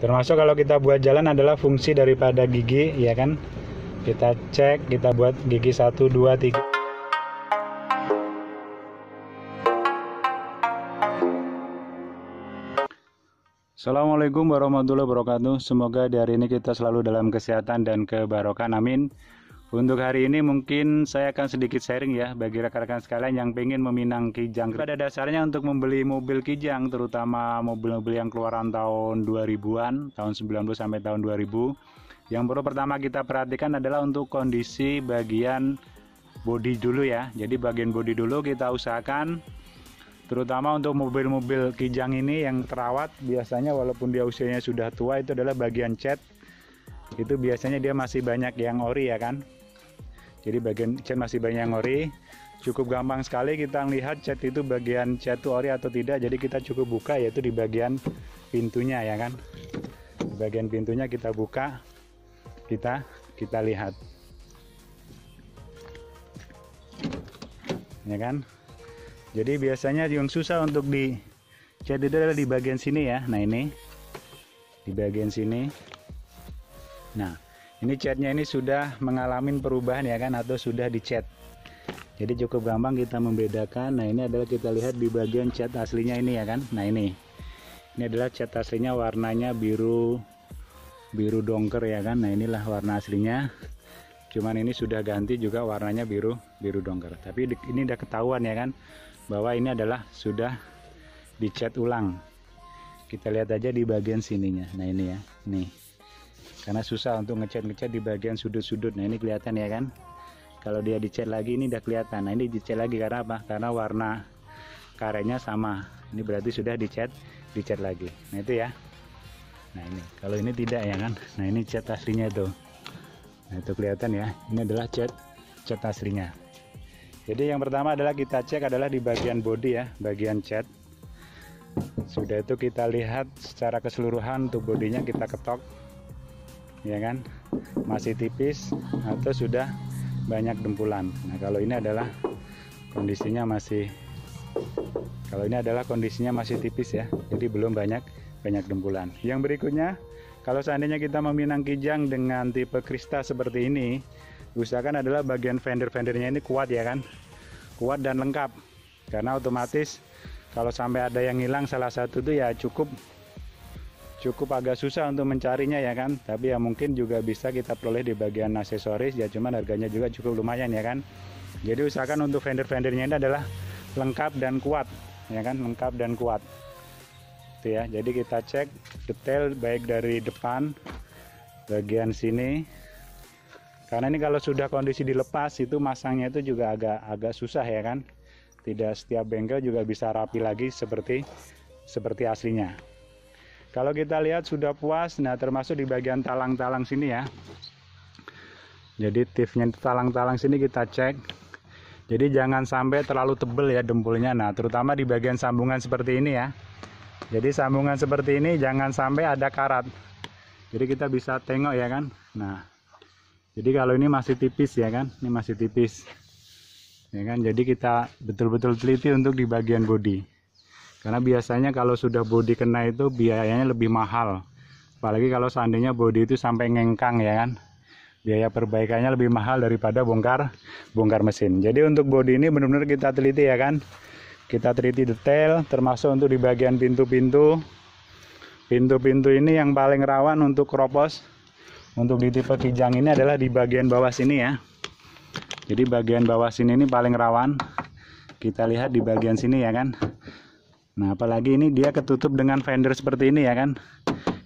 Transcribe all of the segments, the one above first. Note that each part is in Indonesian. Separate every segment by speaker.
Speaker 1: Termasuk kalau kita buat jalan adalah fungsi daripada gigi, ya kan? Kita cek, kita buat gigi 1, 2, 3. Assalamualaikum warahmatullahi wabarakatuh. Semoga di hari ini kita selalu dalam kesehatan dan kebarokan, amin. Untuk hari ini mungkin saya akan sedikit sharing ya bagi rekan-rekan sekalian yang pengen meminang kijang. Pada dasarnya untuk membeli mobil kijang, terutama mobil-mobil yang keluaran tahun 2000-an, tahun 90 sampai tahun 2000, yang perlu pertama kita perhatikan adalah untuk kondisi bagian bodi dulu ya. Jadi bagian bodi dulu kita usahakan, terutama untuk mobil-mobil kijang ini yang terawat, biasanya walaupun dia usianya sudah tua, itu adalah bagian cat. Itu biasanya dia masih banyak yang ori ya kan. Jadi bagian cat masih banyak yang ori. Cukup gampang sekali kita melihat cat itu bagian cat itu ori atau tidak. Jadi kita cukup buka, yaitu di bagian pintunya ya kan. Di bagian pintunya kita buka, kita lihat. Ya kan? Jadi biasanya yang susah untuk di cat itu adalah di bagian sini ya. Nah ini di bagian sini. Nah ini catnya ini sudah mengalami perubahan ya kan, atau sudah dicat. Jadi cukup gampang kita membedakan. Nah ini adalah kita lihat di bagian cat aslinya ini ya kan. Nah ini adalah cat aslinya, warnanya biru dongker ya kan. Nah inilah warna aslinya. Cuman ini sudah ganti juga warnanya biru dongker. Tapi ini udah ketahuan ya kan, bahwa ini adalah sudah dicat ulang. Kita lihat aja di bagian sininya. Nah ini ya, nih. Karena susah untuk ngecat di bagian sudut-sudut. Nah ini kelihatan ya kan. Kalau dia dicat lagi ini udah kelihatan. Nah ini dicat lagi karena apa? Karena warna karetnya sama. Ini berarti sudah dicat lagi. Nah itu ya. Nah ini kalau ini tidak ya kan. Nah ini cat aslinya tuh. Nah itu kelihatan ya. Ini adalah cat aslinya. Jadi yang pertama adalah kita cek adalah di bagian bodi ya, bagian cat. Sudah itu kita lihat secara keseluruhan untuk bodinya, kita ketok. Ya kan, masih tipis atau sudah banyak dempulan. Nah kalau ini adalah kondisinya masih tipis ya, jadi belum banyak dempulan. Yang berikutnya, kalau seandainya kita meminang kijang dengan tipe Krista seperti ini, usahakan adalah bagian fender-fendernya ini kuat ya kan, kuat dan lengkap. Karena otomatis kalau sampai ada yang hilang salah satu itu ya cukup agak susah untuk mencarinya ya kan. Tapi ya mungkin juga bisa kita peroleh di bagian aksesoris ya, cuman harganya juga cukup lumayan ya kan. Jadi usahakan untuk fender-fendernya ini adalah lengkap dan kuat ya kan, lengkap dan kuat itu ya. Jadi kita cek detail baik dari depan bagian sini, karena ini kalau sudah kondisi dilepas itu masangnya itu juga agak susah ya kan. Tidak setiap bengkel juga bisa rapi lagi seperti aslinya. Kalau kita lihat sudah puas, nah termasuk di bagian talang-talang sini ya. Jadi tifnya talang-talang sini kita cek. Jadi jangan sampai terlalu tebal ya dempulnya. Nah terutama di bagian sambungan seperti ini ya. Jadi sambungan seperti ini jangan sampai ada karat. Jadi kita bisa tengok ya kan. Nah jadi kalau ini masih tipis ya kan, ini masih tipis ya kan. Jadi kita betul-betul teliti untuk di bagian bodi. Karena biasanya kalau sudah bodi kena itu biayanya lebih mahal. Apalagi kalau seandainya bodi itu sampai ngengkang ya kan. Biaya perbaikannya lebih mahal daripada bongkar mesin. Jadi untuk bodi ini benar-benar kita teliti ya kan. Kita teliti detail, termasuk untuk di bagian pintu-pintu. Pintu-pintu ini yang paling rawan untuk keropos. Untuk di tipe kijang ini adalah di bagian bawah sini ya. Jadi bagian bawah sini ini paling rawan. Kita lihat di bagian sini ya kan. Nah apalagi ini dia ketutup dengan fender seperti ini ya kan,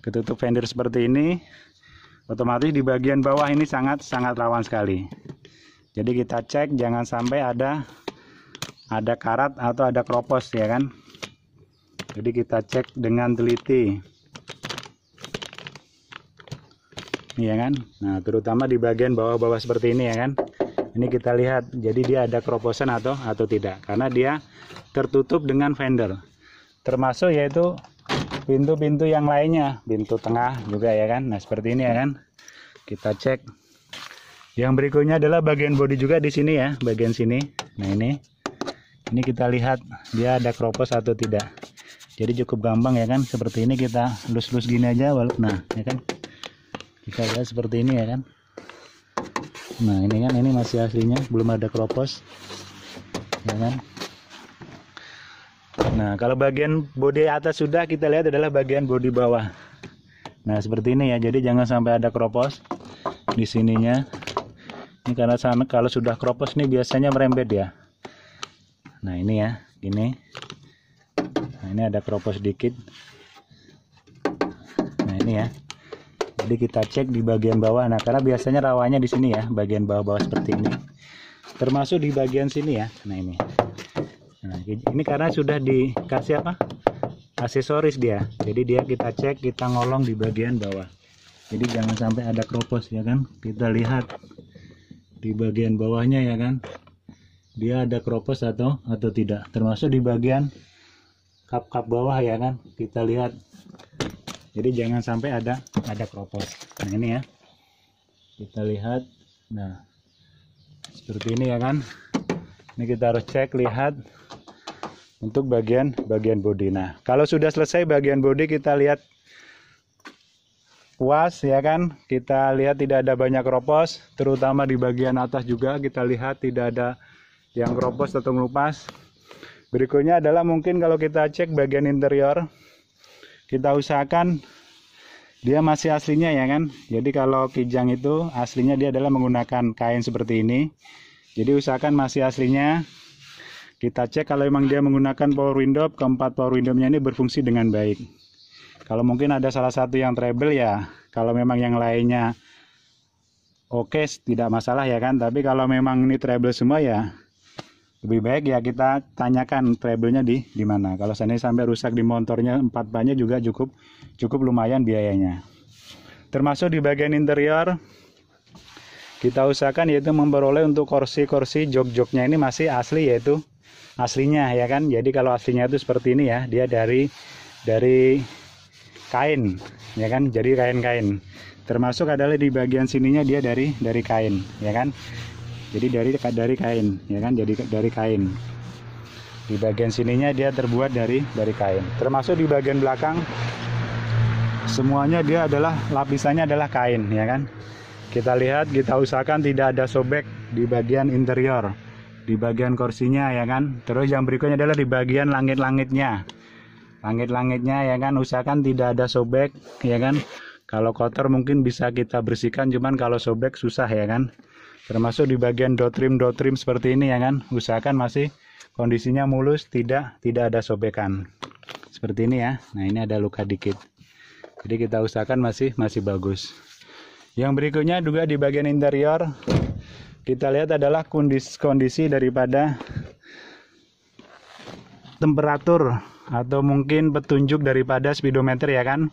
Speaker 1: ketutup fender seperti ini, otomatis di bagian bawah ini sangat rawan sekali. Jadi kita cek jangan sampai ada karat atau ada keropos ya kan. Jadi kita cek dengan teliti ya kan. Nah terutama di bagian bawah-bawah seperti ini ya kan. Ini kita lihat jadi dia ada keroposan atau tidak, karena dia tertutup dengan fender. Termasuk yaitu pintu-pintu yang lainnya, pintu tengah juga ya kan. Nah seperti ini ya kan, kita cek. Yang berikutnya adalah bagian bodi juga di sini ya, bagian sini. Nah ini kita lihat dia ada keropos atau tidak. Jadi cukup gampang ya kan, seperti ini kita lus-lus gini aja, nah ya kan, kita lihat seperti ini ya kan. Nah ini kan, ini masih aslinya, belum ada kropos ya kan. Nah kalau bagian bodi atas sudah, kita lihat adalah bagian bodi bawah. Nah seperti ini ya, jadi jangan sampai ada kropos di sininya. Ini karena kalau sudah kropos nih biasanya merembet ya. Nah ini ya, ini. Nah ini ada kropos dikit. Nah ini ya. Jadi kita cek di bagian bawah. Nah karena biasanya rawanya di sini ya, bagian bawah-bawah seperti ini. Termasuk di bagian sini ya. Nah ini. Nah ini karena sudah dikasih apa? Aksesoris dia. Jadi dia kita cek, kita ngolong di bagian bawah. Jadi jangan sampai ada kropos ya kan. Kita lihat di bagian bawahnya ya kan. Dia ada kropos atau tidak. Termasuk di bagian kap-kap bawah ya kan, kita lihat. Jadi jangan sampai ada kropos. Nah ini ya, kita lihat. Nah seperti ini ya kan. Ini kita harus cek, lihat untuk bagian bodi. Nah kalau sudah selesai bagian bodi, kita lihat puas ya kan, kita lihat tidak ada banyak kropos, terutama di bagian atas juga kita lihat tidak ada yang kropos atau ngelupas. Berikutnya adalah mungkin kalau kita cek bagian interior, kita usahakan dia masih aslinya ya kan. Jadi kalau kijang itu aslinya dia adalah menggunakan kain seperti ini. Jadi usahakan masih aslinya. Kita cek kalau memang dia menggunakan power window, keempat power window-nya ini berfungsi dengan baik. Kalau mungkin ada salah satu yang treble ya, kalau memang yang lainnya oke, tidak masalah ya kan. Tapi kalau memang ini treble semua ya, lebih baik ya kita tanyakan treble-nya di mana. Kalau seandainya sampai rusak di motornya, 4 bannya juga cukup lumayan biayanya. Termasuk di bagian interior, kita usahakan yaitu memperoleh untuk kursi-kursi jok-joknya ini masih asli, yaitu aslinya ya kan. Jadi kalau aslinya itu seperti ini ya, dia dari kain ya kan, jadi kain-kain. Termasuk adalah di bagian sininya dia dari kain ya kan. Jadi dari kain ya kan, jadi dari kain. Di bagian sininya dia terbuat dari kain. Termasuk di bagian belakang semuanya dia adalah lapisannya adalah kain ya kan. Kita lihat, kita usahakan tidak ada sobek di bagian interior, di bagian kursinya ya kan. Terus yang berikutnya adalah di bagian langit-langitnya ya kan, usahakan tidak ada sobek ya kan. Kalau kotor mungkin bisa kita bersihkan, cuman kalau sobek susah ya kan. Termasuk di bagian dot trim seperti ini ya kan, usahakan masih kondisinya mulus, tidak ada sobekan seperti ini ya. Nah ini ada luka dikit, jadi kita usahakan masih bagus. Yang berikutnya juga di bagian interior, kita lihat adalah kondisi daripada temperatur atau mungkin petunjuk daripada speedometer ya kan.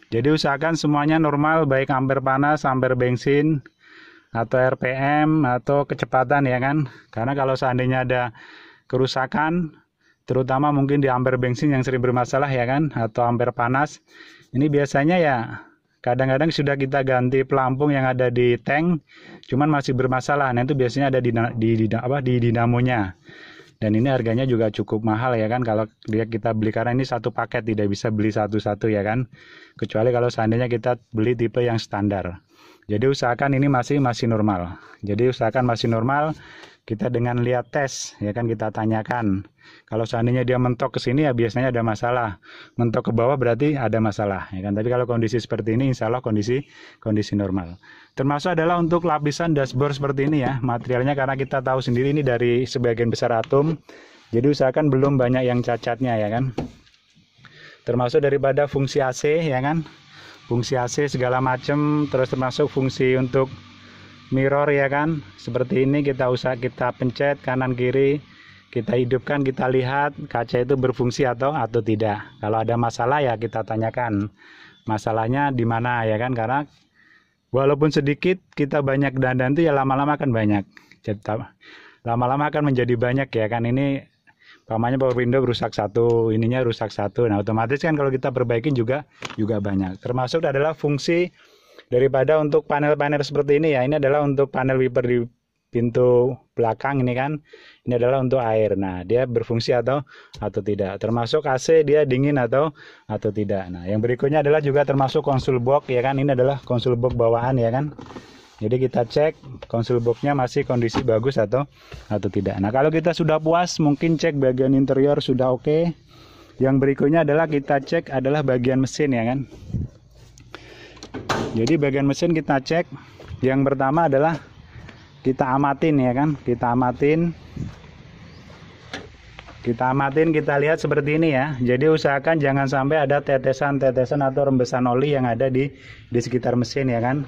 Speaker 1: Jadi usahakan semuanya normal, baik ampere panas, ampere bensin, atau RPM atau kecepatan ya kan. Karena kalau seandainya ada kerusakan, terutama mungkin di ampere bensin yang sering bermasalah ya kan, atau ampere panas, ini biasanya ya kadang-kadang sudah kita ganti pelampung yang ada di tank, cuman masih bermasalah. Nah itu biasanya ada di dinamonya. Dan ini harganya juga cukup mahal ya kan, kalau kita beli, karena ini satu paket, tidak bisa beli satu-satu ya kan, kecuali kalau seandainya kita beli tipe yang standar. Jadi usahakan ini masih normal. Jadi usahakan masih normal. Kita dengan lihat tes ya kan, kita tanyakan. Kalau seandainya dia mentok ke sini ya biasanya ada masalah. Mentok ke bawah berarti ada masalah ya kan. Tapi kalau kondisi seperti ini insya Allah kondisi normal. Termasuk adalah untuk lapisan dashboard seperti ini ya. Materialnya karena kita tahu sendiri ini dari sebagian besar atom. Jadi usahakan belum banyak yang cacatnya ya kan. Termasuk daripada fungsi AC ya kan. Fungsi AC segala macam, terus termasuk fungsi untuk mirror ya kan. Seperti ini kita pencet kanan kiri, kita hidupkan, kita lihat kaca itu berfungsi atau tidak. Kalau ada masalah ya kita tanyakan masalahnya di mana ya kan, karena walaupun sedikit kita banyak dandan itu ya lama-lama akan banyak. Lama-lama akan menjadi banyak ya kan. Ini pamannya power window rusak satu, ininya rusak satu. Nah otomatis kan kalau kita perbaikin juga banyak. Termasuk adalah fungsi daripada untuk panel-panel seperti ini ya. Ini adalah untuk panel wiper di pintu belakang ini kan, ini adalah untuk air. Nah, dia berfungsi atau tidak. Termasuk AC dia dingin atau tidak. Nah, yang berikutnya adalah juga termasuk konsul box ya kan. Ini adalah konsul box bawaan ya kan. Jadi kita cek konsul boxnya masih kondisi bagus atau tidak. Nah, kalau kita sudah puas, mungkin cek bagian interior sudah oke. Yang berikutnya adalah kita cek adalah bagian mesin ya kan. Jadi bagian mesin kita cek. Yang pertama adalah kita amatin ya kan, kita amatin, kita lihat seperti ini ya. Jadi usahakan jangan sampai ada tetesan-tetesan atau rembesan oli yang ada di sekitar mesin ya kan.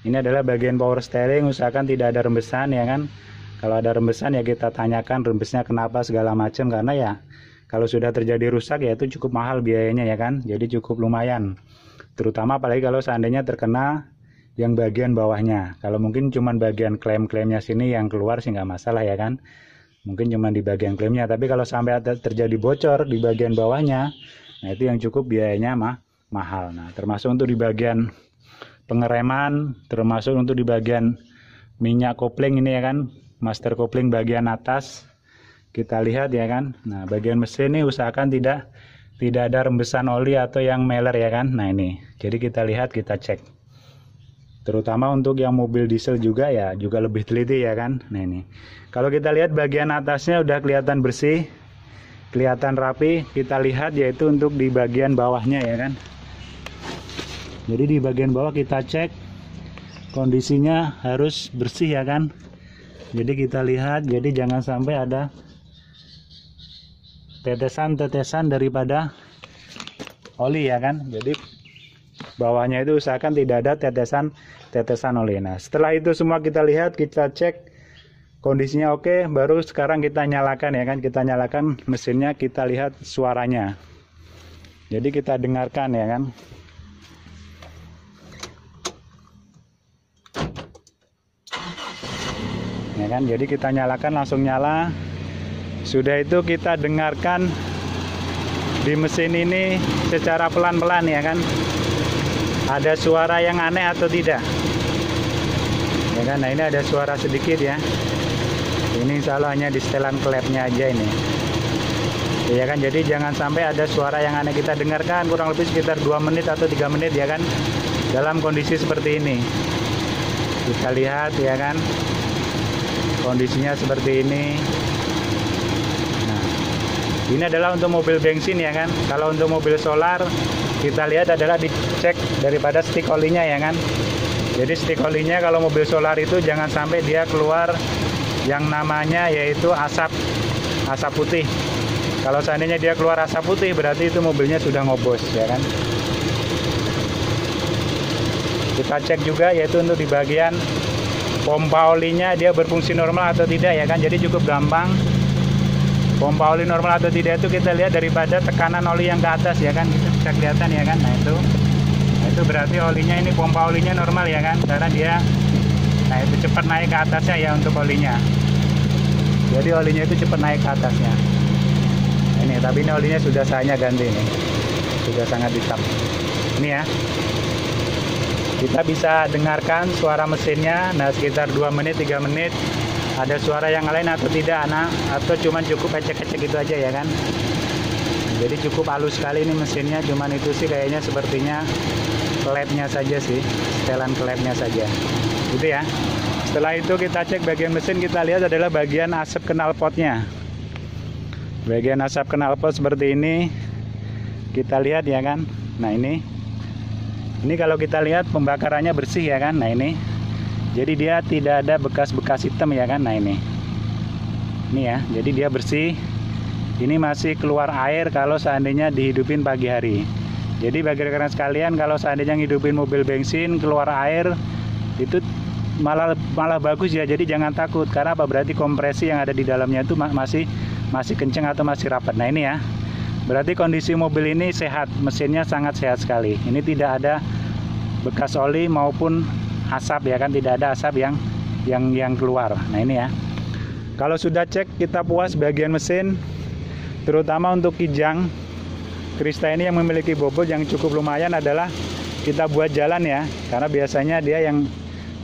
Speaker 1: Ini adalah bagian power steering, usahakan tidak ada rembesan ya kan. Kalau ada rembesan ya kita tanyakan rembesnya kenapa segala macam, karena ya kalau sudah terjadi rusak ya itu cukup mahal biayanya ya kan. Jadi cukup lumayan. Terutama apalagi kalau seandainya terkena yang bagian bawahnya. Kalau mungkin cuman bagian klem-klemnya sini yang keluar sih nggak masalah ya kan. Mungkin cuma di bagian klemnya. Tapi kalau sampai terjadi bocor di bagian bawahnya, nah itu yang cukup biayanya mahal. Nah, termasuk untuk di bagian pengereman, termasuk untuk di bagian minyak kopling ini ya kan, master kopling bagian atas. Kita lihat ya kan. Nah, bagian mesin ini usahakan tidak ada rembesan oli atau yang meler ya kan. Nah, ini. Jadi kita lihat, kita cek. Terutama untuk yang mobil diesel juga ya, juga lebih teliti ya kan. Nah ini, kalau kita lihat bagian atasnya udah kelihatan bersih, kelihatan rapi. Kita lihat yaitu untuk di bagian bawahnya ya kan. Jadi di bagian bawah kita cek kondisinya harus bersih ya kan. Jadi kita lihat, jadi jangan sampai ada tetesan-tetesan daripada oli ya kan. Jadi bawahnya itu usahakan tidak ada tetesan oli. Nah, setelah itu semua kita lihat, kita cek kondisinya oke, baru sekarang kita nyalakan ya kan. Kita nyalakan mesinnya, kita lihat suaranya. Jadi kita dengarkan ya kan. Ya kan, jadi kita nyalakan, langsung nyala. Sudah itu kita dengarkan di mesin ini secara pelan-pelan ya kan. Ada suara yang aneh atau tidak ya kan. Nah, ini ada suara sedikit ya. Ini insya Allah hanya di setelan klepnya aja ini ya kan. Jadi jangan sampai ada suara yang aneh. Kita dengarkan kurang lebih sekitar 2 menit atau 3 menit ya kan, dalam kondisi seperti ini. Kita lihat ya kan, kondisinya seperti ini. Nah, ini adalah untuk mobil bensin ya kan. Kalau untuk mobil solar, kita lihat adalah dicek daripada stick olinya ya kan. Jadi stick olinya kalau mobil solar itu jangan sampai dia keluar yang namanya yaitu asap putih. Kalau seandainya dia keluar asap putih, berarti itu mobilnya sudah ngobos ya kan. Kita cek juga yaitu untuk di bagian pompa olinya, dia berfungsi normal atau tidak ya kan. Jadi cukup gampang. Pompa oli normal atau tidak itu kita lihat daripada tekanan oli yang ke atas ya kan. Bisa kelihatan ya kan. Nah itu berarti olinya ini, pompa olinya normal ya kan, karena dia itu cepat naik ke atasnya ya untuk olinya. Jadi olinya itu cepat naik ke atasnya. Ini, tapi ini olinya sudah saya ganti nih, sudah sangat hitam ini ya. Kita bisa dengarkan suara mesinnya. Nah, sekitar 2 menit 3 menit ada suara yang lain atau tidak anak, atau cuman cukup ecek-ecek gitu aja ya kan. Jadi cukup halus sekali ini mesinnya, cuman itu sih kayaknya sepertinya klepnya saja sih, setelan klepnya saja gitu ya. Setelah itu kita cek bagian mesin, kita lihat adalah bagian asap knalpotnya. Bagian asap knalpot seperti ini kita lihat ya kan. Nah ini kalau kita lihat pembakarannya bersih ya kan. Nah ini, jadi dia tidak ada bekas-bekas hitam ya kan. Nah ini ya, jadi dia bersih. Ini masih keluar air kalau seandainya dihidupin pagi hari. Jadi bagi rekan sekalian, kalau seandainya ngidupin mobil bensin keluar air, itu malah bagus ya. Jadi jangan takut, karena apa? Berarti kompresi yang ada di dalamnya itu masih kenceng atau masih rapat. Nah ini ya, berarti kondisi mobil ini sehat, mesinnya sangat sehat sekali. Ini tidak ada bekas oli maupun asap ya kan, tidak ada asap yang keluar. Nah ini ya, kalau sudah cek kita puas bagian mesin, terutama untuk kijang Krista ini yang memiliki bobot yang cukup lumayan adalah kita buat jalan ya, karena biasanya dia yang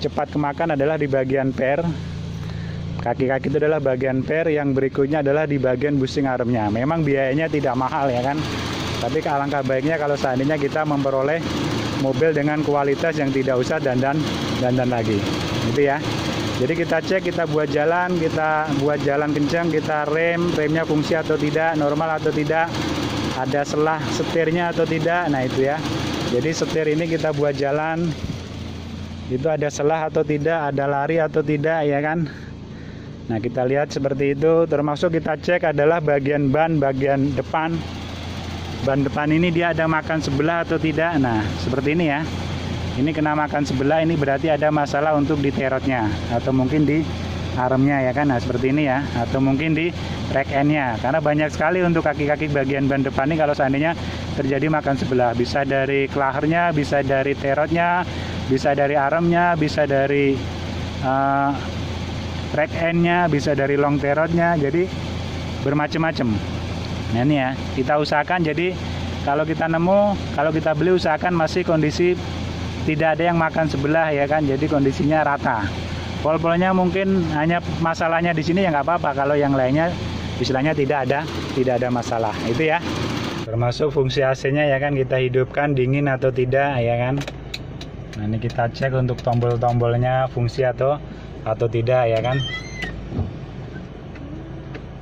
Speaker 1: cepat kemakan adalah di bagian per. Kaki-kaki itu adalah bagian per, yang berikutnya adalah di bagian busing armnya. Memang biayanya tidak mahal ya kan, tapi alangkah baiknya kalau seandainya kita memperoleh mobil dengan kualitas yang tidak usah dandan lagi, gitu ya. Jadi kita cek, kita buat jalan kencang, kita remnya fungsi atau tidak, normal atau tidak, ada selah setirnya atau tidak. Nah itu ya. Jadi setir ini kita buat jalan, itu ada selah atau tidak, ada lari atau tidak ya kan. Nah kita lihat seperti itu. Termasuk kita cek adalah bagian ban, bagian depan. Ban depan ini dia ada makan sebelah atau tidak. Nah seperti ini ya. Ini kena makan sebelah, ini berarti ada masalah untuk di terotnya, atau mungkin di armnya ya kan. Nah seperti ini ya. Atau mungkin di rack endnya. Karena banyak sekali untuk kaki-kaki bagian ban depan ini kalau seandainya terjadi makan sebelah. Bisa dari klahernya, bisa dari terotnya, bisa dari armnya, bisa dari rack endnya, bisa dari long terotnya, jadi bermacam-macam. Nah ini ya, kita usahakan jadi kalau kita nemu, kalau kita beli usahakan masih kondisi tidak ada yang makan sebelah ya kan, jadi kondisinya rata. Pol-polnya mungkin hanya masalahnya di sini ya nggak apa-apa, kalau yang lainnya istilahnya tidak ada masalah, itu ya. Termasuk fungsi AC-nya ya kan, kita hidupkan dingin atau tidak ya kan. Nah ini kita cek untuk tombol-tombolnya fungsi atau tidak ya kan.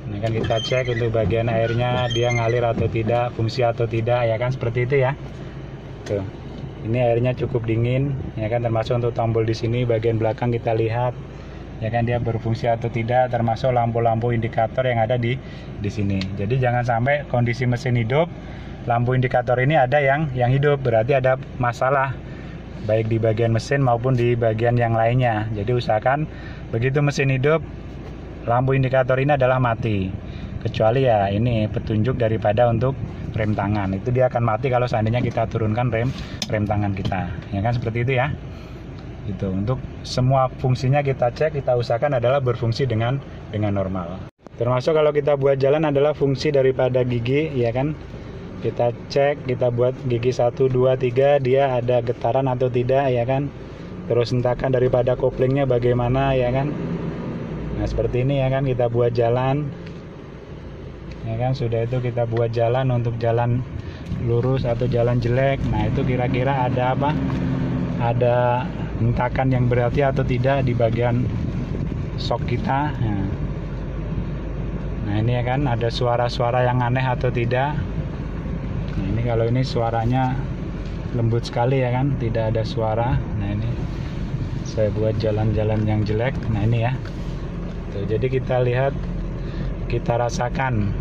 Speaker 1: Ini kan kita cek untuk bagian airnya dia ngalir atau tidak, fungsi atau tidak ya kan, seperti itu ya. Tuh. Ini airnya cukup dingin ya kan, termasuk untuk tombol di sini bagian belakang kita lihat ya kan dia berfungsi atau tidak, termasuk lampu-lampu indikator yang ada di sini. Jadi jangan sampai kondisi mesin hidup, lampu indikator ini ada yang hidup, berarti ada masalah baik di bagian mesin maupun di bagian yang lainnya. Jadi usahakan begitu mesin hidup, lampu indikator ini adalah mati, kecuali ya ini petunjuk daripada untuk rem tangan, itu dia akan mati kalau seandainya kita turunkan rem tangan kita ya kan, seperti itu ya. Itu untuk semua fungsinya kita cek, kita usahakan adalah berfungsi dengan normal. Termasuk kalau kita buat jalan adalah fungsi daripada gigi ya kan. Kita cek, kita buat gigi 1, 2, 3 dia ada getaran atau tidak ya kan. Terus hentakan daripada koplingnya bagaimana ya kan. Nah seperti ini ya kan, kita buat jalan ya kan. Sudah itu kita buat jalan untuk jalan lurus atau jalan jelek. Nah itu kira-kira ada apa, ada hentakan yang berarti atau tidak di bagian shock kita. Nah ini ya kan, ada suara-suara yang aneh atau tidak. Nah ini kalau ini suaranya lembut sekali ya kan, tidak ada suara. Nah ini saya buat jalan-jalan yang jelek. Nah ini ya. Tuh, jadi kita lihat, kita rasakan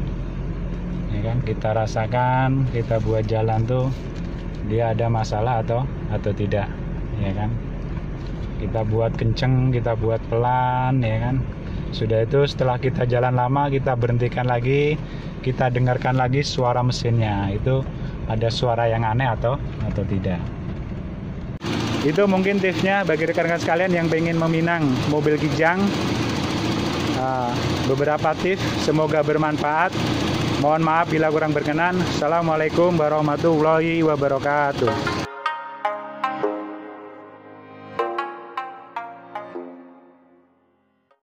Speaker 1: ya kan, kita rasakan, kita buat jalan tuh dia ada masalah atau tidak ya kan. Kita buat kenceng, kita buat pelan ya kan. Sudah itu setelah kita jalan lama, kita berhentikan lagi, kita dengarkan lagi suara mesinnya, itu ada suara yang aneh atau tidak. Itu mungkin tipsnya bagi rekan-rekan sekalian yang pengen meminang mobil Kijang. Beberapa tips, semoga bermanfaat. Mohon maaf bila kurang berkenan. Assalamualaikum warahmatullahi wabarakatuh.